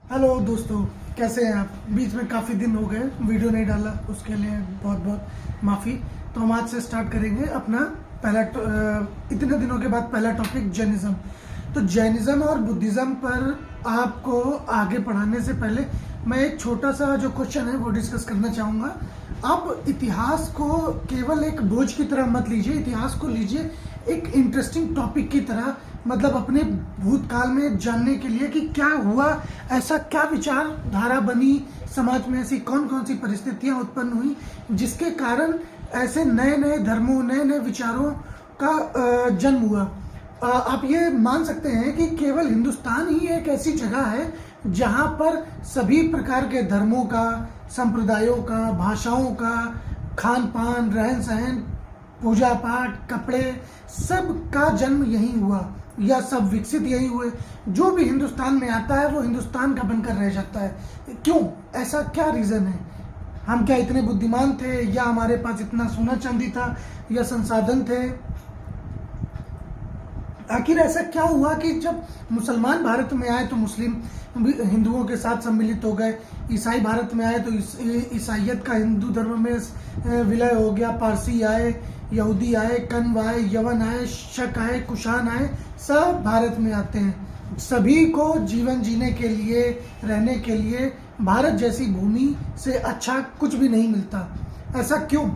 Hello दोस्तों, कैसे हैं आप। बीच में काफ़ी दिन हो गए वीडियो नहीं डाला, उसके लिए बहुत बहुत माफ़ी। तो हम आज से स्टार्ट करेंगे अपना पहला इतने दिनों के बाद पहला टॉपिक जैनिज़्म। तो जैनिज़्म और बुद्धिज़्म पर आपको आगे पढ़ाने से पहले मैं एक छोटा सा जो क्वेश्चन है वो डिस्कस करना चाहूँगा। आप इतिहास को केवल एक बोझ की तरह मत लीजिए, इतिहास को लीजिए एक इंटरेस्टिंग टॉपिक की तरह। मतलब अपने भूतकाल में जानने के लिए कि क्या हुआ, ऐसा क्या विचारधारा बनी समाज में, ऐसी कौन कौन सी परिस्थितियां उत्पन्न हुई जिसके कारण ऐसे नए नए धर्मों, नए नए विचारों का जन्म हुआ। आप ये मान सकते हैं कि केवल हिंदुस्तान ही एक ऐसी जगह है जहां पर सभी प्रकार के धर्मों का, संप्रदायों का, भाषाओं का, खान पान, रहन सहन, पूजा पाठ, कपड़े, सब का जन्म यहीं हुआ या सब विकसित यही हुए। जो भी हिंदुस्तान में आता है वो हिंदुस्तान का बनकर रह जाता है। क्यों? ऐसा क्या रीज़न है? हम क्या इतने बुद्धिमान थे, या हमारे पास इतना सोना चांदी था, या संसाधन थे? आखिर ऐसा क्या हुआ कि जब मुसलमान भारत में आए तो मुस्लिम हिंदुओं के साथ सम्मिलित हो गए, ईसाई भारत में आए तो ईसाइयत का हिंदू धर्म में विलय हो गया, पारसी आए, यहूदी आए, कन्व आए, यवन आए, शक आए, कुषाण आए, सब भारत में आते हैं। सभी को जीवन जीने के लिए, रहने के लिए भारत जैसी भूमि से अच्छा कुछ भी नहीं मिलता। ऐसा क्यों?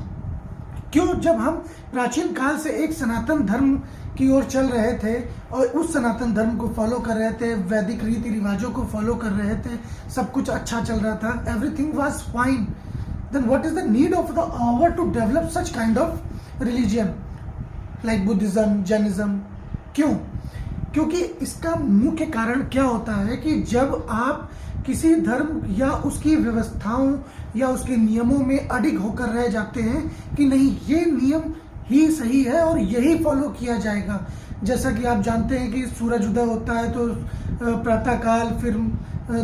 जब हम प्राचीन काल से एक सनातन धर्म की ओर चल रहे थे और उस सनातन धर्म को फॉलो कर रहे थे, वैदिक रीति रिवाजों को फॉलो कर रहे थे, सब कुछ अच्छा चल रहा था, everything was fine, then what is the need of the hour to develop such kind of religion like Buddhism, Jainism? क्यों? क्योंकि इसका मुख्य कारण क्या होता है कि जब आप किसी धर्म या उसकी व्यवस्थाओं या उसके नियमों में अडिग होकर रह जाते हैं कि नहीं, ये नियम ही सही है और यही फॉलो किया जाएगा। जैसा कि आप जानते हैं कि सूरज उदय होता है तो प्रातःकाल, फिर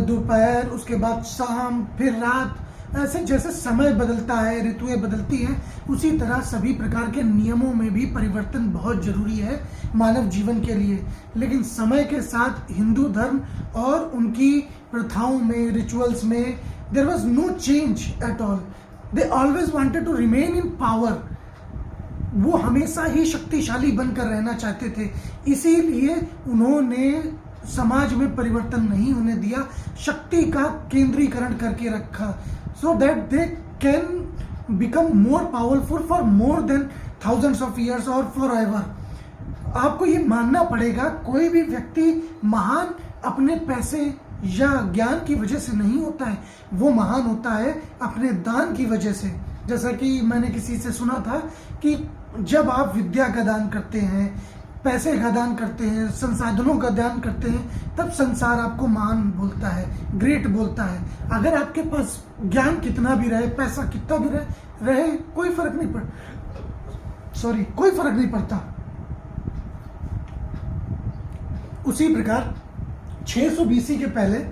दोपहर, उसके बाद शाम, फिर रात, ऐसे जैसे समय बदलता है, ऋतुएं बदलती हैं, उसी तरह सभी प्रकार के नियमों में भी परिवर्तन बहुत जरूरी है मानव जीवन के लिए। लेकिन समय के साथ हिंदू धर्म और उनकी प्रथाओं में, रिचुअल्स में there was no change at all. They always wanted to remain in power. वो हमेशा ही शक्तिशाली बनकर रहना चाहते थे, इसीलिए उन्होंने समाज में परिवर्तन नहीं होने दिया, शक्ति का केंद्रीकरण करके रखा, so that they can become more powerful for more than thousands of years or forever। आपको ये मानना पड़ेगा, कोई भी व्यक्ति महान अपने पैसे या ज्ञान की वजह से नहीं होता है, वो महान होता है अपने दान की वजह से। जैसा कि मैंने किसी से सुना था कि जब आप विद्या का दान करते हैं, पैसे का दान करते हैं, संसाधनों का दान करते हैं, तब संसार आपको महान बोलता है, ग्रेट बोलता है। अगर आपके पास ज्ञान कितना भी रहे, पैसा कितना भी रहे कोई फर्क नहीं पड़ता। उसी प्रकार 600 BC के पहले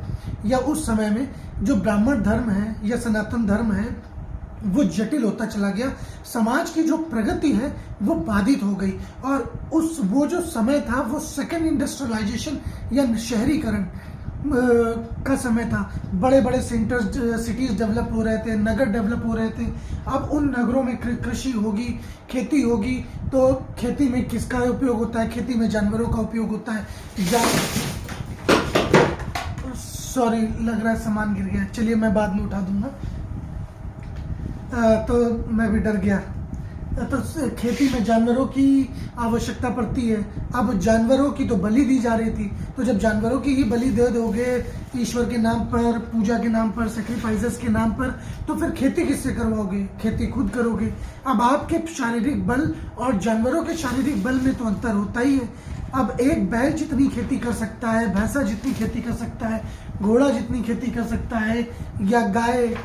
या उस समय में जो ब्राह्मण धर्म है या सनातन धर्म है वो जटिल होता चला गया, समाज की जो प्रगति है वो बाधित हो गई, और वो जो समय था वो सेकेंड इंडस्ट्रियलाइजेशन या शहरीकरण का समय था। बड़े बड़े सेंटर्स, सिटीज डेवलप हो रहे थे, नगर डेवलप हो रहे थे। अब उन नगरों में कृषि होगी, खेती होगी, तो खेती में किसका उपयोग होता है? खेती में जानवरों का उपयोग होता है। सॉरी, लग रहा है सामान गिर गया, चलिए मैं बाद में उठा दूंगा। तो मैं भी डर गया। तो खेती में जानवरों की आवश्यकता पड़ती है। अब जानवरों की तो बलि दी जा रही थी, तो जब जानवरों की ही बलि दे दोगे ईश्वर के नाम पर, पूजा के नाम पर, सेक्रीफाइसेस के नाम पर, तो फिर खेती किससे करवाओगे? खेती खुद करोगे। अब आपके शारीरिक बल और जानवरों के शारीरिक बल में तो अंतर होता ही है। अब एक बैल जितनी खेती कर सकता है, भैंसा जितनी खेती कर सकता है, घोड़ा जितनी खेती कर सकता है, या गाय,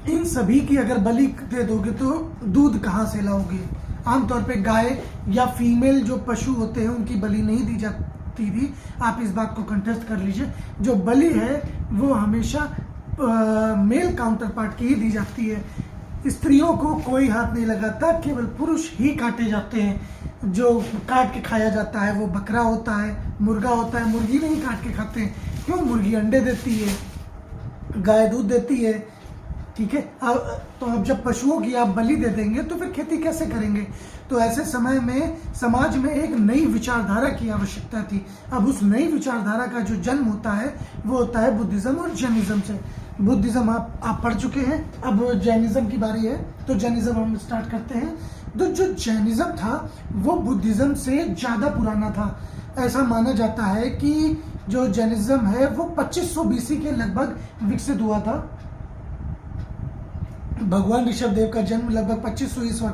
इन सभी की अगर बलि दे दोगे तो दूध कहाँ से लाओगे? आमतौर पे गाय या फीमेल जो पशु होते हैं उनकी बलि नहीं दी जाती थी। आप इस बात को कंटेस्ट कर लीजिए। जो बलि है वो हमेशा मेल काउंटर पार्ट की ही दी जाती है। स्त्रियों को कोई हाथ नहीं लगाता, केवल पुरुष ही काटे जाते हैं। जो काट के खाया जाता है वो बकरा होता है, मुर्गा होता है, मुर्गी नहीं काट के खाते हैं। क्यों? मुर्गी अंडे देती है, गाय दूध देती है, ठीक है। अब जब पशुओं की आप बलि दे देंगे तो फिर खेती कैसे करेंगे? तो ऐसे समय में समाज में एक नई विचारधारा की आवश्यकता थी। अब उस नई विचारधारा का जो जन्म होता है वो होता है बुद्धिज्म और जैनिज्म से। बुद्धिज्म आप पढ़ चुके हैं, अब जैनिज्म की बारी है, तो जैनिज्म हम स्टार्ट करते हैं। तो जो जैनिज्म था वो बुद्धिज्म से ज़्यादा पुराना था। ऐसा माना जाता है कि जो जैनिज्म है वो 2500 बीसी के लगभग विकसित हुआ था। भगवान ऋषभ देव का जन्म लगभग 2500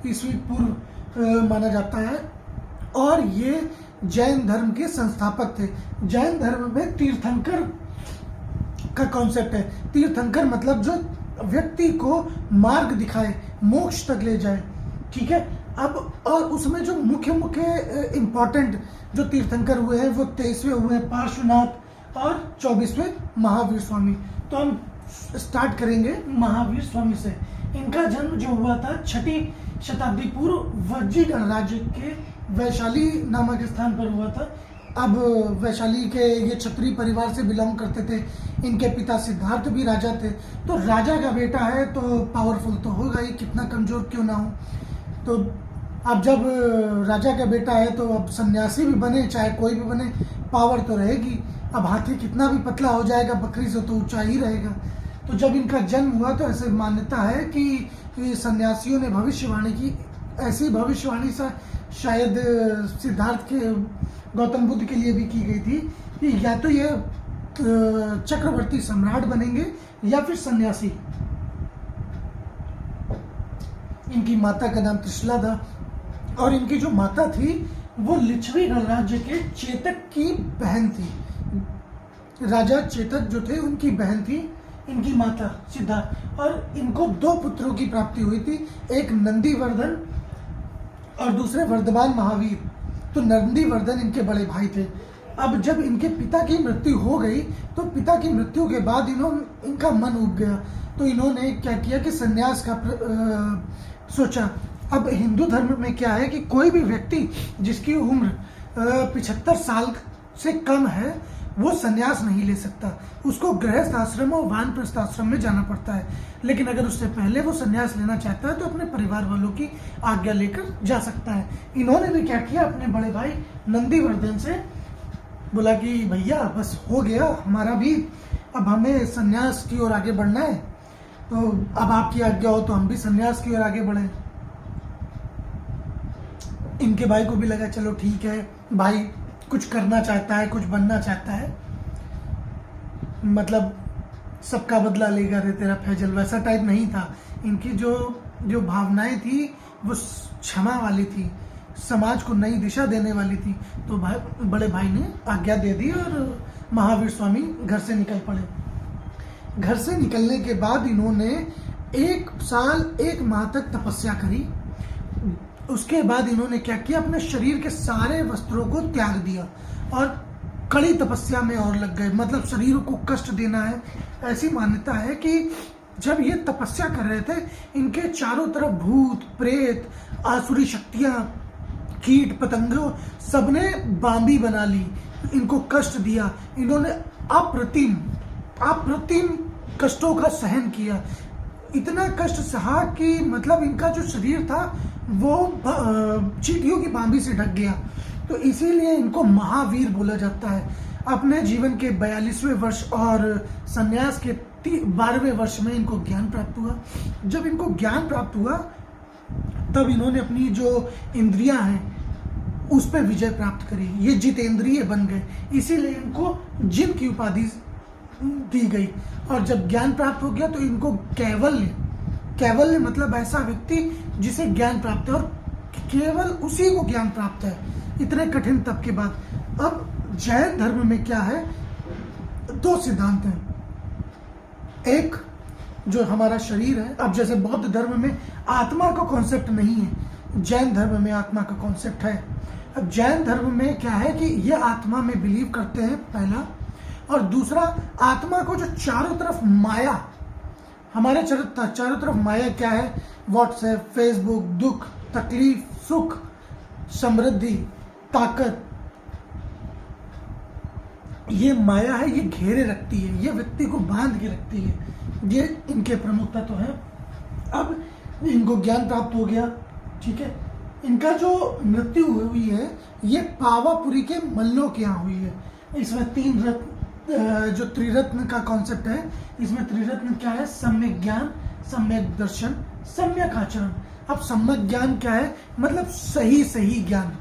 ईस्वी पूर्व माना जाता है, और ये जैन धर्म के संस्थापक थे। जैन धर्म में तीर्थंकर का कॉन्सेप्ट है। तीर्थंकर मतलब जो व्यक्ति को मार्ग दिखाए, मोक्ष तक ले जाए, ठीक है। अब और उसमें जो मुख्य इंपॉर्टेंट जो तीर्थंकर हुए हैं वो 23वें हुए हैं पार्श्वनाथ और 24वें महावीर स्वामी। तो हम स्टार्ट करेंगे महावीर स्वामी से। इनका जन्म जो हुआ था 6ठी शताब्दी पूर्व वज्जी गणराज्य के वैशाली नामक स्थान पर हुआ था। अब वैशाली के ये क्षत्रिय परिवार से बिलोंग करते थे। इनके पिता सिद्धार्थ भी राजा थे। तो राजा का बेटा है तो पावरफुल तो होगा ही, कितना कमजोर क्यों ना हो। तो अब जब राजा का बेटा है तो अब सन्यासी भी बने, चाहे कोई भी बने, पावर तो रहेगी। अब हाथी कितना भी पतला हो जाएगा, बकरी से तो ऊंचा ही रहेगा। तो जब इनका जन्म हुआ तो ऐसे मान्यता है कि सन्यासियों ने भविष्यवाणी की। ऐसी भविष्यवाणी शायद सिद्धार्थ के गौतम बुद्ध के लिए भी की गई थी कि या तो ये चक्रवर्ती सम्राट बनेंगे या फिर सन्यासी। इनकी माता का नाम त्रिशला था, और इनकी जो माता थी वो लिच्छवी गणराज्य के चेतक की बहन थी। राजा चेतक जो थे उनकी बहन थी इनकी माता सिद्धार्थ। और इनको 2 पुत्रों की प्राप्ति हुई थी, एक नंदीवर्धन और दूसरे वर्धमान महावीर। तो नंदीवर्धन इनके बड़े भाई थे। अब जब इनके पिता की मृत्यु हो गई तो पिता की मृत्यु के बाद इनका मन उब गया। तो इन्होंने क्या किया कि संन्यास का सोचा। अब हिंदू धर्म में क्या है कि कोई भी व्यक्ति जिसकी उम्र 75 साल से कम है वो संन्यास नहीं ले सकता। उसको गृहस्थ आश्रम और वानप्रस्थ आश्रम में जाना पड़ता है। लेकिन अगर उससे पहले वो संन्यास लेना चाहता है तो अपने परिवार वालों की आज्ञा लेकर जा सकता है। इन्होंने भी क्या किया, अपने बड़े भाई नंदीवर्धन से बोला कि भैया बस हो गया हमारा भी, अब हमें संन्यास की ओर आगे बढ़ना है, तो अब आपकी आज्ञा हो तो हम भी संन्यास की ओर आगे बढ़े। इनके भाई को भी लगा चलो ठीक है, भाई कुछ करना चाहता है, कुछ बनना चाहता है, मतलब सबका बदला लेगा रे तेरा फैजल, वैसा टाइप नहीं था। इनकी जो भावनाएं थी वो क्षमा वाली थी, समाज को नई दिशा देने वाली थी। तो बड़े भाई ने आज्ञा दे दी और महावीर स्वामी घर से निकल पड़े। घर से निकलने के बाद इन्होंने 1 साल 1 माह तक तपस्या करी। उसके बाद इन्होंने क्या किया, अपने शरीर के सारे वस्त्रों को त्याग दिया और कड़ी तपस्या में और लग गए। मतलब शरीर को कष्ट देना है। ऐसी मान्यता है कि जब ये तपस्या कर रहे थे इनके चारों तरफ भूत प्रेत आसुरी शक्तियां कीट पतंगों सबने बांबी बना ली, इनको कष्ट दिया। इन्होंने अप्रतिम कष्टों का सहन किया। इतना कष्ट सहा कि मतलब इनका जो शरीर था वो चींटियों की बांबी से ढक गया। तो इसीलिए इनको महावीर बोला जाता है। अपने जीवन के 42वें वर्ष और संन्यास के 12वें वर्ष में इनको ज्ञान प्राप्त हुआ। जब इनको ज्ञान प्राप्त हुआ तब इन्होंने अपनी जो इंद्रियां हैं उस पर विजय प्राप्त करी। ये जितेंद्रिय बन गए, इसीलिए इनको जिन की उपाधि दी गई। और जब ज्ञान प्राप्त हो गया तो इनको कैवल्य मतलब ऐसा व्यक्ति जिसे ज्ञान प्राप्त है और केवल उसी को ज्ञान प्राप्त है इतने कठिन तप के बाद। अब जैन धर्म में क्या है, 2 सिद्धांत हैं। एक जो हमारा शरीर है, अब जैसे बौद्ध धर्म में आत्मा का कॉन्सेप्ट नहीं है, जैन धर्म में आत्मा का कॉन्सेप्ट है। अब जैन धर्म में क्या है कि ये आत्मा में बिलीव करते हैं पहला, और दूसरा आत्मा को जो चारों तरफ माया, हमारे चारों तरफ माया क्या है, व्हाट्सएप फेसबुक, दुख तकलीफ सुख समृद्धि ताकत, ये माया है, ये घेरे रखती है, ये व्यक्ति को बांध के रखती है। ये इनके प्रमुख तत्व है। अब इनको ज्ञान प्राप्त हो गया, ठीक है। इनका जो मृत्यु हुई है ये पावापुरी के मल्लों के यहाँ हुई है। इसमें 3 रत्न, जो त्रिरत्न का कॉन्सेप्ट है, इसमें त्रिरत्न क्या है? सम्यक ज्ञान, सम्यक दर्शन, सम्यक आचरण। अब सम्यक ज्ञान क्या है? मतलब सही ज्ञान।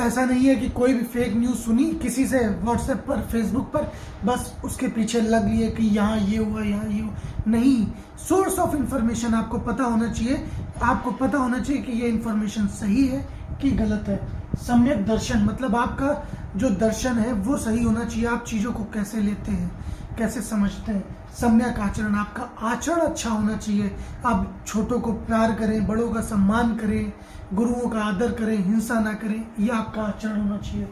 ऐसा नहीं है कि कोई भी फेक न्यूज़ सुनी किसी से व्हाट्सएप पर, फेसबुक पर, बस उसके पीछे लग लिए कि यहाँ ये हुआ, यहाँ ये हुआ। नहीं, सोर्स ऑफ इंफॉर्मेशन आपको पता होना चाहिए। आपको पता होना चाहिए कि ये इंफॉर्मेशन सही है कि गलत है। सम्यक दर्शन मतलब आपका जो दर्शन है वो सही होना चाहिए। आप चीज़ों को कैसे लेते हैं, कैसे समझते हैं। सम्यक आचरण, आपका आचरण अच्छा होना चाहिए। आप छोटों को प्यार करें, बड़ों का सम्मान करें, गुरुओं का आदर करें, हिंसा ना करें, यह आपका आचरण होना चाहिए।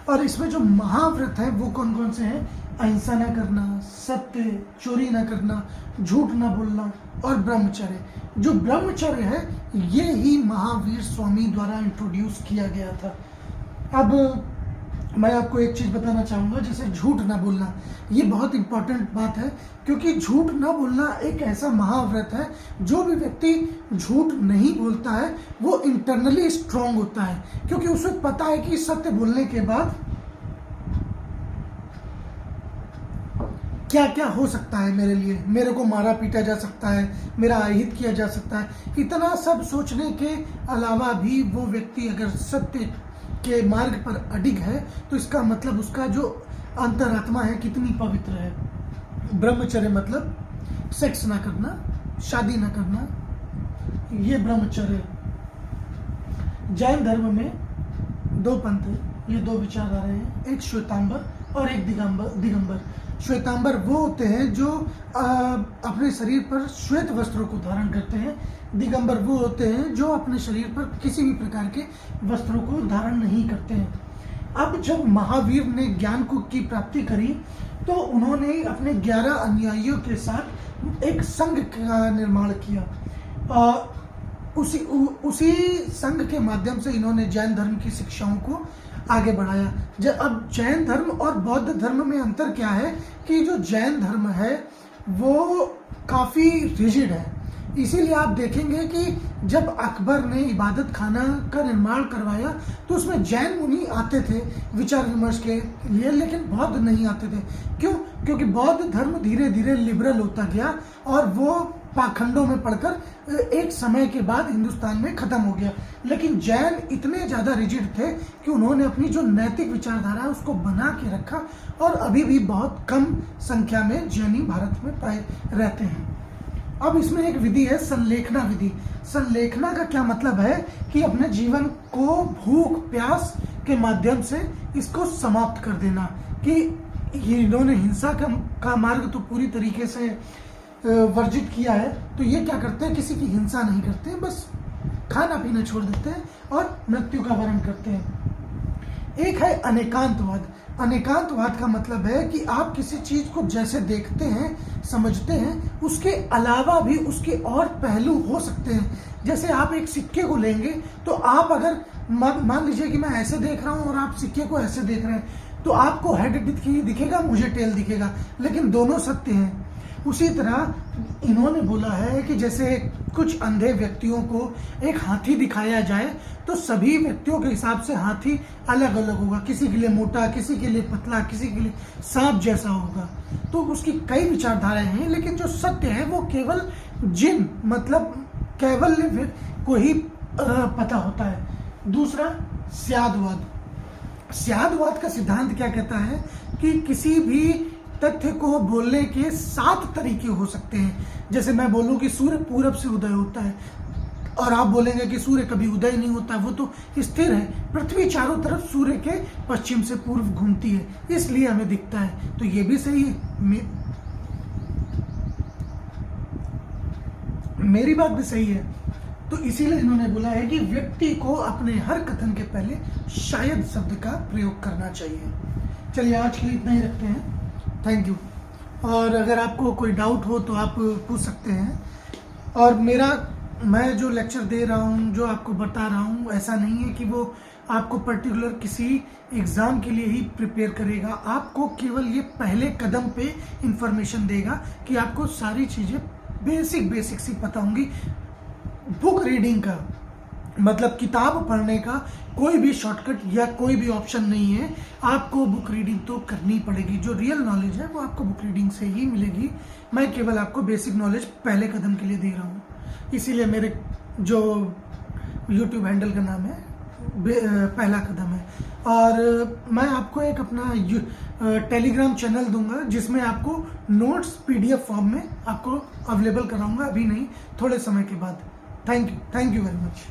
और इसमें जो महाव्रत है वो कौन कौन से हैं? अहिंसा ना करना, सत्य, चोरी ना करना, झूठ ना बोलना और ब्रह्मचर्य। जो ब्रह्मचर्य है ये ही महावीर स्वामी द्वारा इंट्रोड्यूस किया गया था। अब मैं आपको एक चीज़ बताना चाहूँगा, जैसे झूठ ना बोलना, ये बहुत इंपॉर्टेंट बात है, क्योंकि झूठ ना बोलना एक ऐसा महाव्रत है। जो भी व्यक्ति झूठ नहीं बोलता है वो इंटरनली स्ट्रांग होता है, क्योंकि उसे पता है कि सत्य बोलने के बाद क्या क्या हो सकता है मेरे लिए। मेरे को मारा पीटा जा सकता है, मेरा अहित किया जा सकता है। इतना सब सोचने के अलावा भी वो व्यक्ति अगर सत्य के मार्ग पर अडिग है तो इसका मतलब उसका जो अंतरात्मा है कितनी पवित्र है। ब्रह्मचर्य मतलब सेक्स ना करना, शादी ना करना, ये ब्रह्मचर्य। जैन धर्म में 2 पंथ है, ये 2 विचारधाराएं हैं, एक श्वेतांबर और एक दिगंबर। श्वेतांबर वो होते हैं जो अपने शरीर पर श्वेत वस्त्रों को धारण करते हैं। दिगंबर वो होते हैं जो अपने शरीर पर किसी भी प्रकार के वस्त्रों को धारण नहीं करते हैं। अब जब महावीर ने ज्ञान की प्राप्ति करी तो उन्होंने अपने 11 अनुयायियों के साथ एक संघ का निर्माण किया। उसी संघ के माध्यम से इन्होंने जैन धर्म की शिक्षाओं को आगे बढ़ाया। अब जैन धर्म और बौद्ध धर्म में अंतर क्या है कि जो जैन धर्म है वो काफ़ी रिजिड है। इसीलिए आप देखेंगे कि जब अकबर ने इबादत खाना का निर्माण करवाया तो उसमें जैन मुनि आते थे विचार विमर्श के लिए, लेकिन बौद्ध नहीं आते थे। क्यों? क्योंकि बौद्ध धर्म धीरे धीरे लिबरल होता गया और वो पाखंडों में पड़कर एक समय के बाद हिंदुस्तान में खत्म हो गया। लेकिन जैन इतने ज़्यादा रिजिड थे कि उन्होंने अपनी जो नैतिक विचारधारा है उसको बना के रखा और अभी भी बहुत कम संख्या में जैनी भारत में पाए रहते हैं। अब इसमें एक विधि है संलेखना विधि। संलेखना का क्या मतलब है कि अपने जीवन को भूख प्यास के माध्यम से इसको समाप्त कर देना। कि इन्होंने हिंसा का मार्ग तो पूरी तरीके से वर्जित किया है, तो ये क्या करते हैं, किसी की हिंसा नहीं करते हैं, बस खाना पीना छोड़ देते हैं और मृत्यु का वरण करते हैं। एक है अनेकांतवाद। अनेकांतवाद का मतलब है कि आप किसी चीज को जैसे देखते हैं, समझते हैं, उसके अलावा भी उसके और पहलू हो सकते हैं। जैसे आप एक सिक्के को लेंगे तो आप अगर मान लीजिए कि मैं ऐसे देख रहा हूं और आप सिक्के को ऐसे देख रहे हैं, तो आपको हेड दिखेगा, मुझे टेल दिखेगा, लेकिन दोनों सत्य हैं। उसी तरह इन्होंने बोला है कि जैसे कुछ अंधे व्यक्तियों को एक हाथी दिखाया जाए तो सभी व्यक्तियों के हिसाब से हाथी अलग अलग होगा। किसी के लिए मोटा, किसी के लिए पतला, किसी के लिए सांप जैसा होगा। तो उसकी कई विचारधाराएं हैं, लेकिन जो सत्य है वो केवल जिन मतलब कैवल्य को ही पता होता है। दूसरा स्यादवाद। स्यादवाद का सिद्धांत क्या कहता है कि किसी भी तथ्य को बोलने के 7 तरीके हो सकते हैं। जैसे मैं बोलूं कि सूर्य पूरब से उदय होता है और आप बोलेंगे कि सूर्य कभी उदय नहीं होता, वो तो स्थिर है। पृथ्वी चारों तरफ सूर्य के पश्चिम से पूर्व घूमती है, इसलिए हमें दिखता है। तो ये भी सही है, मेरी बात भी सही है। तो इसीलिए इन्होंने बोला है कि व्यक्ति को अपने हर कथन के पहले शायद शब्द का प्रयोग करना चाहिए। चलिए आज के लिए इतना ही रखते हैं। Thank you. और अगर आपको कोई डाउट हो तो आप पूछ सकते हैं। और मैं जो लेक्चर दे रहा हूँ, जो आपको बता रहा हूँ, ऐसा नहीं है कि वो आपको पर्टिकुलर किसी एग्ज़ाम के लिए ही प्रिपेयर करेगा। आपको केवल ये पहले कदम पे इंफॉर्मेशन देगा कि आपको सारी चीज़ें बेसिक सी पता होंगी। बुक रीडिंग का मतलब किताब पढ़ने का कोई भी शॉर्टकट या कोई भी ऑप्शन नहीं है। आपको बुक रीडिंग तो करनी पड़ेगी। जो रियल नॉलेज है वो आपको बुक रीडिंग से ही मिलेगी। मैं केवल आपको बेसिक नॉलेज पहले कदम के लिए दे रहा हूँ, इसीलिए मेरे जो यूट्यूब हैंडल का नाम है पहला कदम है। और मैं आपको एक अपना टेलीग्राम चैनल दूंगा जिसमें आपको नोट्स पीडीएफ फॉर्म में आपको अवेलेबल कराऊंगा, अभी नहीं, थोड़े समय के बाद। Thank you very much.